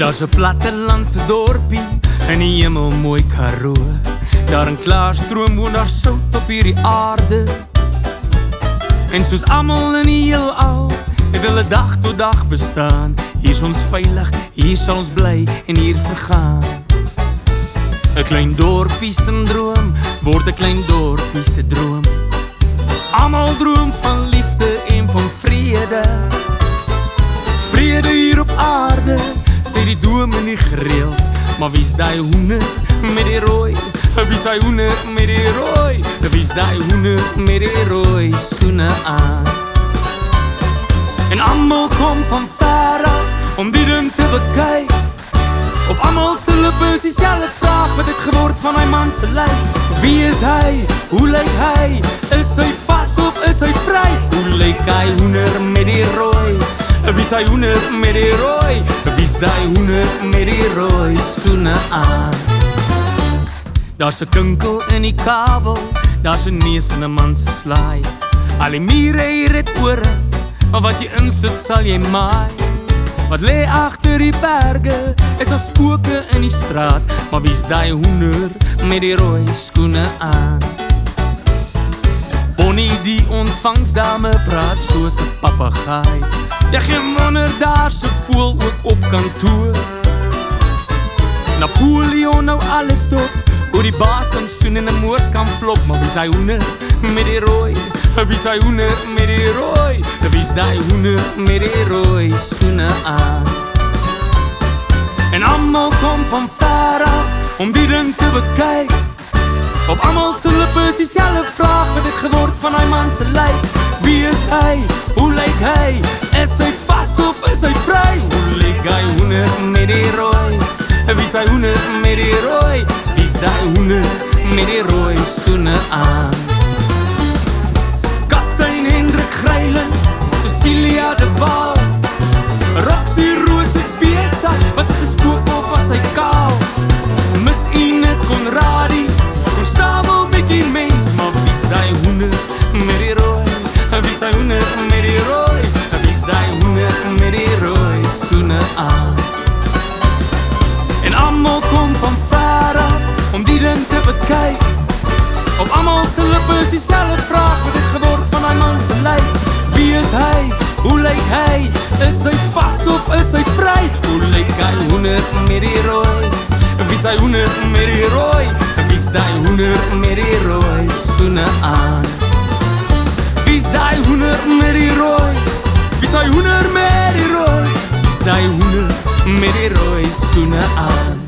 Daar's 'n plattelandse dorpie in die hemel mooi Karoo. Daar in Klaarstroom woon daar sout op hierdie aarde. En soos almal in die heelal het hulle dag tot dag bestaan. Hier is ons veilig, hier sal ons bly en hier vergaan. 'n Klein dorpie syndroom word 'n klein dorpie se droom. Almal droom van liefde en van vrede. Vrede hier op aarde, sê die dominee gereeld. Maar wie's daai hoender met die rooi? Wie's daai hoender met die rooi? Wie's daai hoender met die rooi skoene aan? En almal kom van ver af om die ding te bekyk. Op almal se lippe is dieselfde vraag: wat het geword van hy man se lyf? Wie is hy? Hoe lyk hy? Is hy vas of is hy vry? Hoe lyk hy hoender met die rooi? Wie's hy hoender met die rooi? Wie's daai hoender met die rooi skoene aan? Daar's 'n kinkel in die kabel, daar's 'n neus in 'n man se slaai. Al die mure hier het ore, maar wat jy insit sal jy maai. Wat lê agter die berge, is al spooke in die straat. Maar wie's daai hoender met die rooi skoene aan? Bonnie die ontvangsdame praat soos 'n papegaai. Ja, geen wonder daar se voel ook op kantoor. Napoleon nou alles dop, hoe die baas kan soen en 'n moord kan flop. Maar wie's hy hoender met die rooi? Wie's hy hoender met die rooi? Wie's daai hoender met die rooi skoene aan? En almal kom van ver af om die ding te bekyk. Op almal se lippe is dieselfde vraag: wat het geword van hy man se lyf? Wie is hy? Hoe lyk hy? Is hy vas of is hy vry? Hoe lyk hy hoender met die rooi? Wie's hy hoender met die rooi? Wie's daai hoender met die rooi skoene aan? Kaptein Hendrik Greiling, Cecilia de Waal, Roxy Roos is besig, was dit 'n spook of was hy kaal? Miss Ine Conradie, Gustavo bietjie mens, maar wie's daai hoender met die rooi? Wie's hy hoender met die rooi? Wie's daai hoender met die rooi skoene aan? En almal kom van ver af om die ding te bekyk. Op almal se lippe is dieselfde vraag: wat het geword van hy man se lyf? Wie is hy? Hoe lyk hy? Is hy vas of is hy vry? Hoe lyk hy hoender met die rooi? Wie's hy hoender met die rooi? Wie's daai hoender met die rooi skoene aan? Wie's daai hoender met die rooi? Wie's hy hoender met die rooi? Wie's daai hoender met die rooi skoene aan?